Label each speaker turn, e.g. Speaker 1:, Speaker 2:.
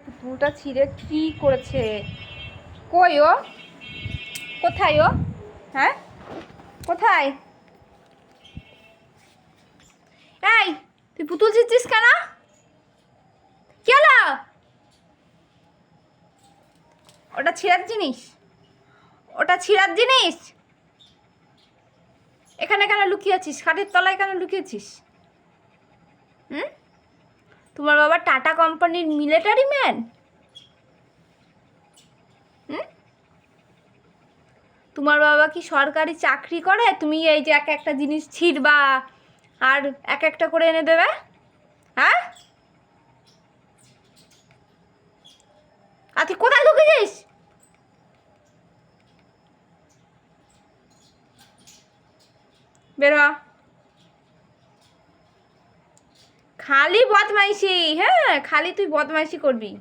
Speaker 1: পুতুলটা ছিঁড়ে কি করেছে? কই ও? কোথায় ও? হ্যাঁ, কোথায়? এই, তুই পুতুল ছিঁড়ছিস কেন? কি হলো? ওটা ছিঁড়ার জিনিস? ওটা ছিঁড়ার জিনিস? এখানে কেন লুকিয়েছিস? খাটের তলায় কেন লুকিয়েছিস? হুম? তোমার বাবা টাটা কোম্পানির মিলিটারি ম্যান? হুম? তোমার বাবা কি সরকারি চাকরি করে? তুমি এই যে এক একটা জিনিস ছিঁড়বা আর এক একটা করে এনে দেবে? হ্যাঁ, আর তুই কোথায় ঢুকেছিস? বের হ। খালি বদমাইশি, হ্যাঁ, খালি তুই বদমাইশি করবি।